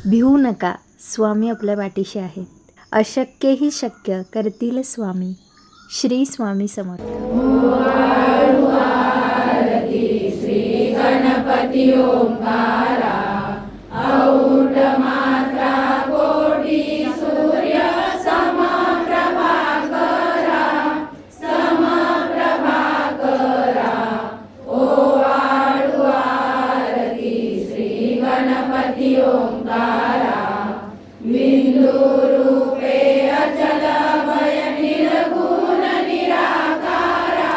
भिवू नका, स्वामी आपल्या पाठीशी आहेत. अशक्यही शक्य करतील स्वामी. श्री स्वामी समर्थ. श्री गणपती ओंकारा, औढ मात्रा कोटी सूर्य समप्रभाकरा, ओ आळू आरती श्री गणपती ओंकारा. बिंदू रूपे अचल भय निर्गुण निराकारा,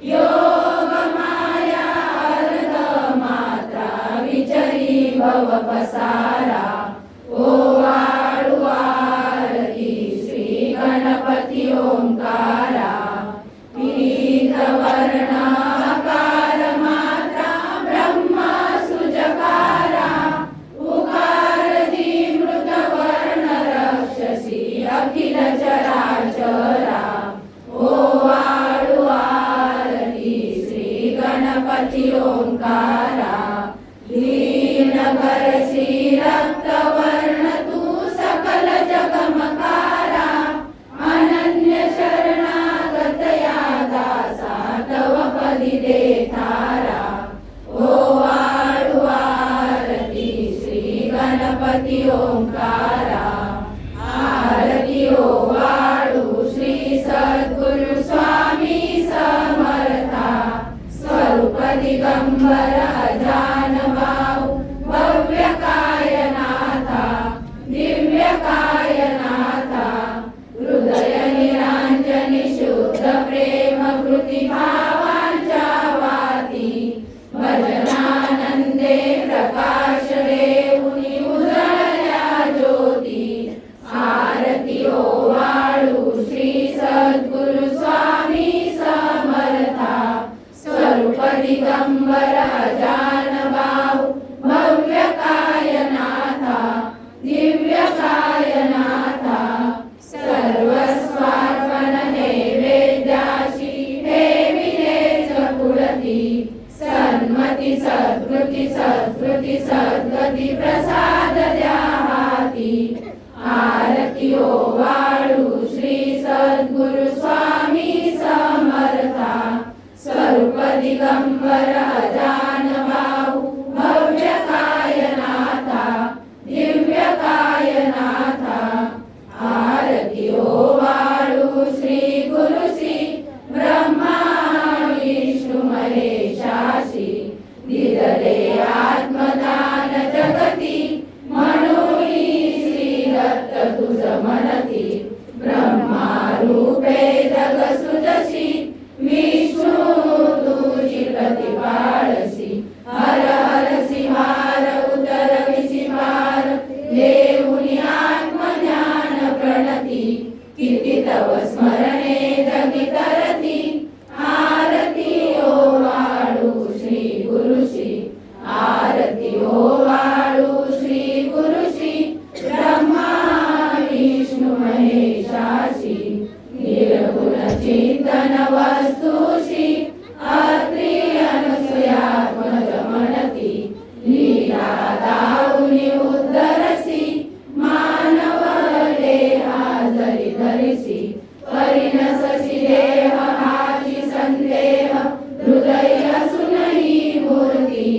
योग माया अर्ध मात्रा विचरी भव पसारा. ओ आळू आरती श्री गणपती ओंकारा. पीत वर्ण अकार मात्रा ब्रह्म सुजकारा, उकार मृत वर्ण रक्षसी अखिल चराचरा. ओ आळू आरती श्री गणपती ओंकारा. दीन करसी रक्त वर्ण तू सकल जगमकारा, अनन्य शरणागत या दासा तव पदी दे थारा. ओ आळू आरती श्री गणपती ओंकारा. आरती ओ आळू श्री सद्गुरु स्वामी समर्था, स्वरूप दिगंबर अजान बाहू भव्य कायनाथा, दिव्य कायनाथा. हृदय निरांजनी शुद्ध प्रेम कृती भावांच्या वाती, भजनानंदे प्रकाश देऊनी उजळल्या ज्योती. आरती ओ वाळू श्री सद्गुरु स्वामी समर्था, स्वरूप दिगंबर अजान बाहू भव्य कायनाथा, दिव्य कायनाथा. सर्वस्वार्पण नैवेद्याशी ठेविलेच पुढती, सन्मती सद्कृती सत्कृती सद्गती प्रसाद द्या हाती. आरती ओ वाळू श्री सद्गुरु स्वामी समर्था, स्वरूप दिगंबर अजान बाहू भव्य कायनाथा, दिव्य कायनाथा. आरती ओ वाळू श्री गुरुसी ब्रह्मा विष्णू महेशासी, दिदले आत्मदान जगती, म्हणून श्री दत्त तुझ म्हणती. ब्रह्मा रूपे जग सुजसी, विष्णू तुझी प्रतिपाळसी. हर हरसी भार उतरविसी भार, देऊनी आत्मज्ञान प्रणती. किती तव स्मरणे जगी तरती, आरती ओ वाळू श्री गुरुसी. आरती ओ वाळू श्री गुरुसी, ब्रह्मा विष्णू महेशासी. निर्गुण चिंतन वस्तुषी, अत्री अनुसयात्मज म्हणती. लीला दाऊनी उद्धरसी, मानव देहा जरी धरिसी. परिणससी देह हाची संदेह, हृदय असूनही मूर्ती.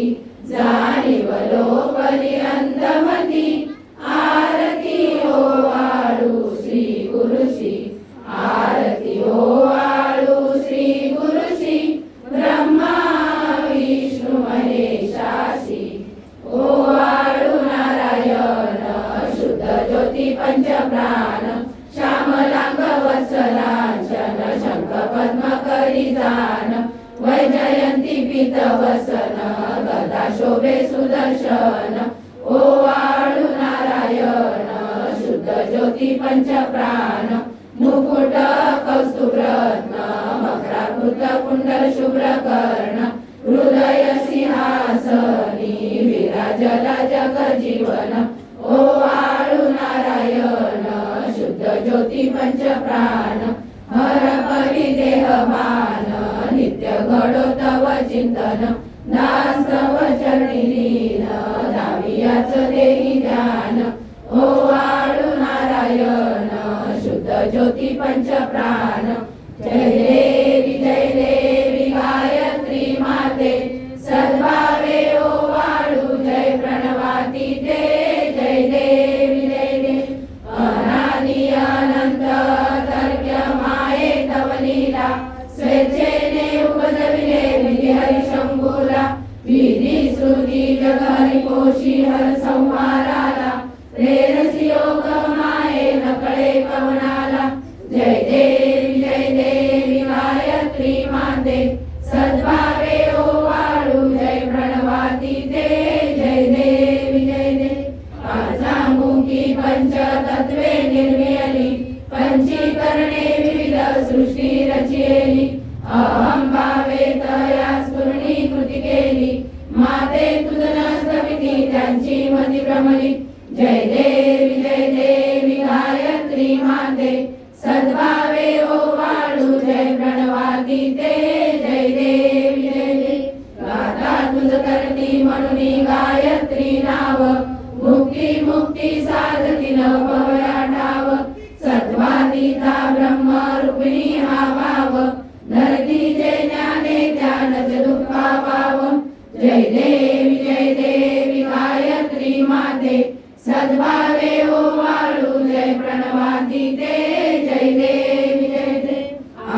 जाणीव लोपली अंतमती, आरती ओ वाळू श्री गुरुसी. आरती ओ वाळू श्री गुरुसी, ब्रह्मा विष्णू महेशासी. ओ वाळू नारायण शुद्ध ज्योती पंचप्राण, श्यामलांग वत्सलांचन शंख पद्म करी जान. वैजयंती पीत वसन, गदा शोभे सुदर्शन. ओ वाळू नारायण शुद्ध ज्योती पंचप्राण, मुकुट कौस्तुभरत्न मकराकृत कुंडल शुभ्र कर्ण. हृदय सिंहासनी विराजला जग जीवन. ओ वाळू नारायण शुद्ध ज्योती पंचप्राण, हर परी देहमान नित्य घडो तव चिंतन. दास तव चरणी लीन, दाविया त्याच देही ध्यान ओवाळू नारायण शुद्ध ज्योती पंचप्राण जय देवी गायत्री माते सद्भावे ओवाळू जय प्रणवाती ते जय देवी अनादि अनंत तर्क्य माये तव लीला स्वेच्छेने उपजविले विधी हरिशंभूला विधी श्रुती जग हरिकोशी हर संहाराला प्रेरसी योग माये नकळे कवनाला जय देवी गायत्री माते सद्भावे ओवाळू जय प्रणवाती ते जय देवी पाचामुखी पंचतत्वे निर्मियली पंचीकरणे विविध सृष्टी रचियली अहं भावे तया स्फुरणीकृती केली माते तुझ नसविती त्यांची मती भ्रमली जय देवी गायत्री माते सद्भावे ओवाळू जय प्रणवाती ते जय देवी गाता तुझ करती म्हणून गायत्री नाव मुक्ती साधती नव भवया ठाव सत्वातीता ब्रह्म रूपिणी हा भाव धरती जे ज्ञाने ध्यानच दुःखा पाव जय देवी गायत्री माते सद्भावे ओवाळू जय प्रणवाती ते जय देवी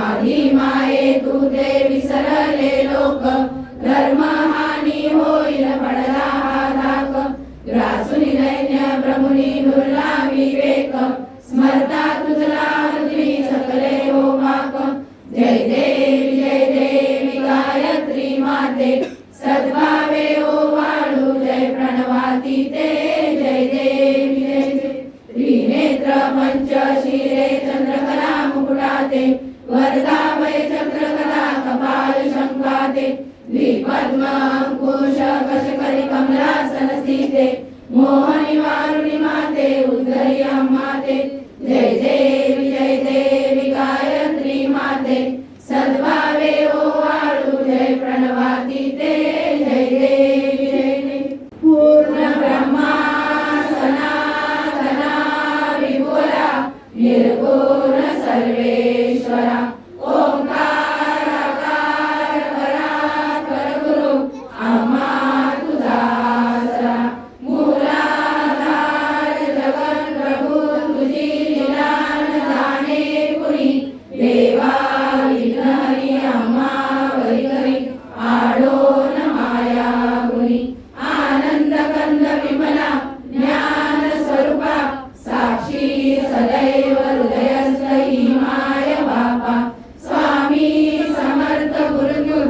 आधी माये तू ते विसरले लोक धर्म हानी होईल पडला हा धाक ग्रासुनी दैन्य ब्रह्मुनी दुर्ला विवेक स्मरता तुझला पृथ्वी सकले हो पाक जय देवी गायत्री माते सद्भावे ओवाळू जय प्रणवाती ते जय देवी त्रिनेत्र पंचशिरे चंद्रकला मुकुटाते वरदाभय चक्रकला कपाल शंकाते द्विपद्म अंकुश कशकरी कमलासन स्थिते मोहनी वारुणी माते उद्धरी अम्माते जय देवी गायत्री माते सद्भावे ओवाळू जय प्रणवाती ते जय देवी पूर्ण ब्रह्मा सनातना विभुरा निर्गुण सर्वेश्वरा ओंकार आकार परात्पर गुरु आम्हा तुझा आसरा मूलाधार जगन प्रभू तुझी लीला न जाणे कुणी देवा विघ्न हरी आम्हा वरी करी आडोन माया गुणी आनंद कंद विमला ज्ञान स्वरूपा साक्षी सदैव हृदयस्थी माय बापा स्वामी समर्थ गुरुदेव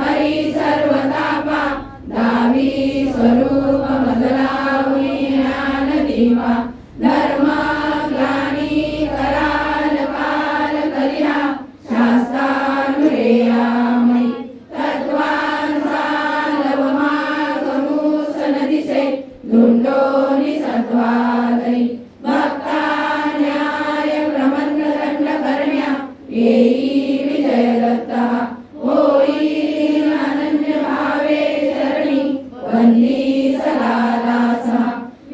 हरी सर्वतापा दावी स्वरूप मजलावी ज्ञान दिवा धर्म ग्लानी कराल काल कलिहा शास्त्रानुरेयामयी तत्वांचा लवमागमूस नदिसे धुंडोनी सत्वादरी भक्ता न्याय प्रमंड दंड करण्या येई विजय दत्ता होई अनन्य भावे चरणी वंदी सदा दासा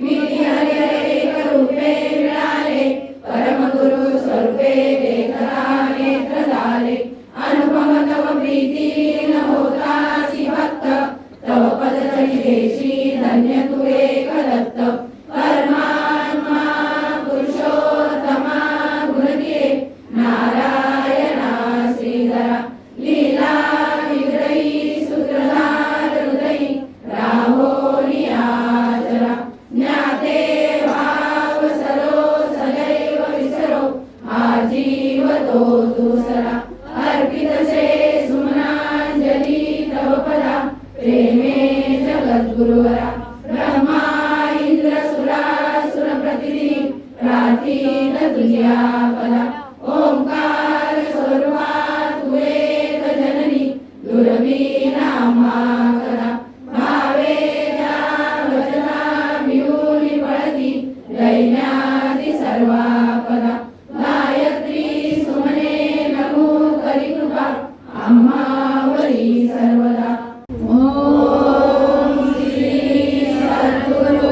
विधी हरी एक रूपे मिळाले परम गुरु स्वरूपे देखता नेत्र झाले अनुपम तव प्रीती न होतासी भक्त तव पद तळी देशी धन्य तू एक दत्त परमात्मा पुरुषोत्तमा गुणदिये नारायणा श्रीधरा लीला विग्रही सूत्रधार हृदयी राहोनी आचरा ज्ञाते भाव सरो सदैव विसरो हा जीव तो दुसरा अर्पितसे सुमनांजली तव पदा प्रेमे जगद्गुरुवरा ब्रह्मा इंद्र सुरासुर प्रतिदिनी प्रार्थीत तुझ्या पदा ओंकार स्वरूपा तू एक जननी दुर्वी नामा कदा भावे ज्या वचना भिऊनी पळती दैन्यादी सर्वा पदा गायत्री सुमने नमो करी कृपा आम्हावरी सर्वदा ओम श्री सद्गुरु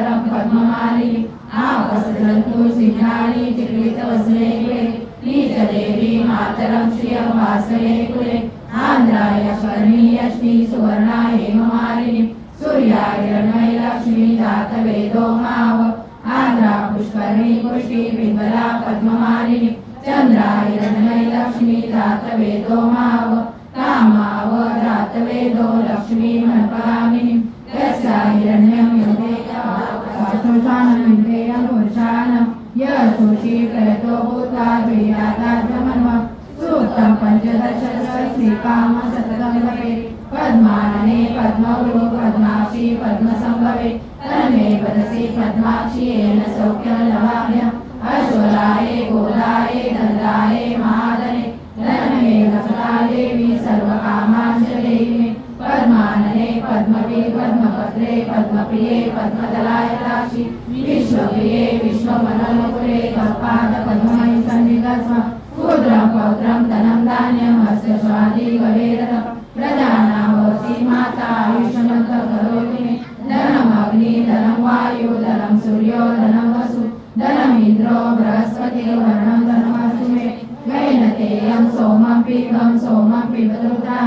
पद्माक्षी पद्मसंभवे तन्मे वदसि पद्माक्षी येन सौख्यं लभाम्यहम् अश्वलाये गोदाये दन्दाये महादने धनमे लक्ष्मीदेवी सर्वकामांश्च देहि मे पद्मानने पद्मवे पद्मपत्रे पद्मप्रिये पद्मदलायताक्षि विश्वप्रिये विश्वमनोमुकुरे कपादपद्ममयि सन्निधत्स्व पुत्रं पौत्रं धनं धान्यं हस्तश्वादी गवेरतम् प्रजानां भवति माता आयुष्यमन्तः करोति मे धनमग्नि धनं वायु धनं सूर्यो धनं वसु धनमिन्द्रो बृहस्पतिः वर्णं धनमस्तु मे वैनतेयं सोमं पिबं सोमं पिबदुर्धा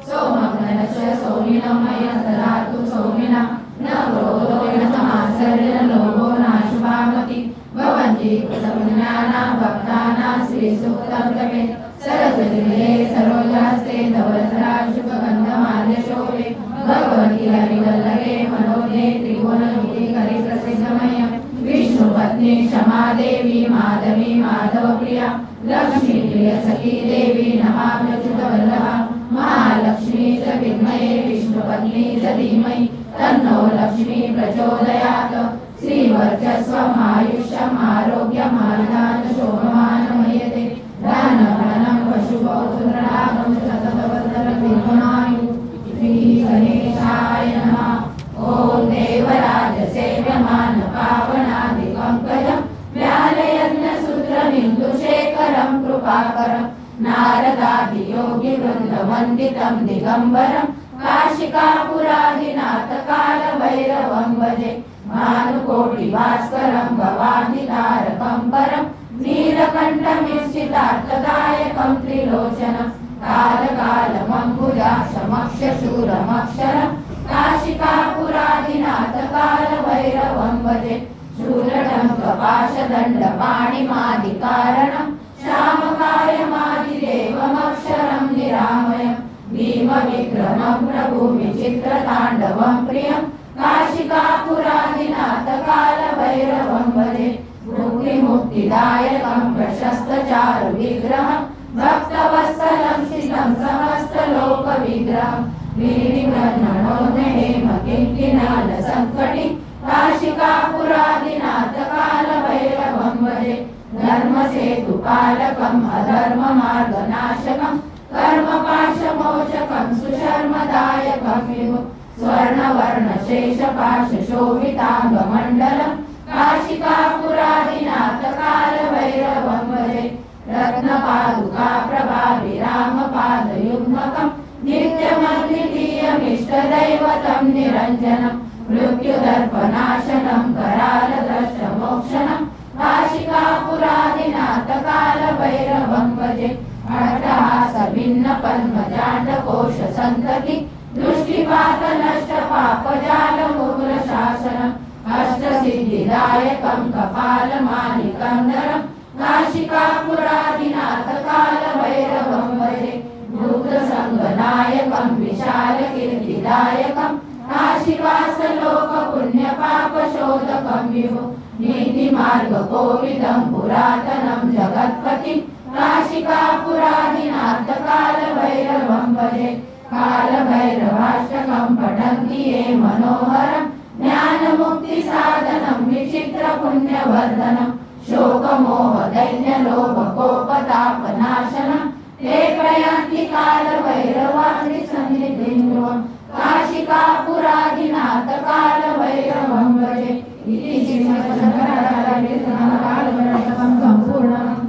सोमं धनस्य सोमिनो मह्यं ददातु सोमिना न क्रोधो न समासर्य न लोभो नाशुभामति भवन्ति कृतपुण्यानां भक्तानां श्रीसूक्तं जपेत् सरस्वतीदेवे सरोजास्ते धवलधराशुभगन्धमाल्यशोभे भगवती हरिवल्लभे मनोजे त्रिभुवनयुगीकरे प्रसिद्धमह्यं विष्णुपत्नी क्षमादेवी माधवी माधवप्रिया लक्ष्मीप्रिय सखी देवी नमाम्यच्युतवल्लभा महालक्ष्मी च विद्महे विष्णुपत्नी च धीमहि तन्नो लक्ष्मी प्रचोदयात् श्रीवर्चस्वम् आयुष्यम् आरोग्यम् आयुधान् शोभमानमयते धनं पशुपौत्रलाभं शतवर्धनं दीर्घमायुः श्रीगणेशाय नमः ॐ देवराजसेव्यमान पावनादिपङ्कजं व्यालयज्ञसूत्रमिन्दुशेखरं कृपाकरं नारदादियोगिवृन्दवन्दितं दिगम्बरं काशिकापुरादिनाथकालभैरवं भजे भानुकोटिभास्करं भवादितारकं परं नीलकण्ठमीशितार्थदायकं त्रिलोचनं कालकालमम्बुजाक्षमक्षशूरमक्षरं काशिकापुरादिनाथकालभैरवं भजे शूलटं कपाशदण्डपाणिमादिकारणं श्यामकायमादिदेवमक्षरं निरामयं भीमविक्रमं प्रभुविचित्रताण्डवं प्रियं काशिकापुरादिनाथकालभैरवं भजे मुक्तिमुक्तिदायकं प्रशस्तचारुविग्रहं भक्तवत्सलं शितं समस्तलोकविग्रहं वीरिब्रह्मणोदहेमकिङ्किणालसङ्कटिं काशिकापुरादिनाथकालभैरवं भजे धर्मसेतुपालकम् अधर्ममार्गनाशकं कर्मपाशमोचकं सुशर्मदायकं विभुं स्वर्णवर्णशेषपाशशोभिताङ्गमण्डलं काशिकापुरादिनाथकालभैरवं भजे रत्नपादुकाप्रभाविरामपादयुग्मकं नित्यमद्वितीयमिष्टदैवतं निरञ्जनं मृत्युदर्पनाशनं करालदर्शमोक्षणं काशिकापुरादिनाथकालभैरवं भजे अट्टहासभिन्नपद्मजाण्डकोशसन्तति दृष्टिपातनष्टपापजालमुग्रशासनम् अष्टसिद्धिदायकं कपालमालिकं नरं काशिकापुरादिनाथकालभैरवं भजे भूतसङ्गनायकं विशालकीर्तिदायकं काशिवासलोकपुण्यपापशोधकं विभुं नीतिमार्गकोविदं पुरातनं जगत्पतिं काशिकापुरादिनाथकालभैरवं भजे कालभैरवाष्टकं पठन्ति ये मनोहरं ज्ञानमुक्तिसाधनं विचित्रपुण्यवर्धनं शोकमोहदैन्यलोभकोपतापनाशनं ते प्रयान्ति कालभैरवाग्निसन्निधिं ध्रुवं काशिकापुरादिनाथकालभैरवं भजे इति श्रीमद्शङ्कराचार्यकालभैरवं सम्पूर्णम्।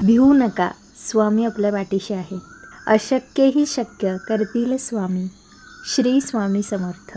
भिवू नका, स्वामी आपल्या पाठीशी आहेत. अशक्यही शक्य करतील स्वामी. श्री स्वामी समर्थ.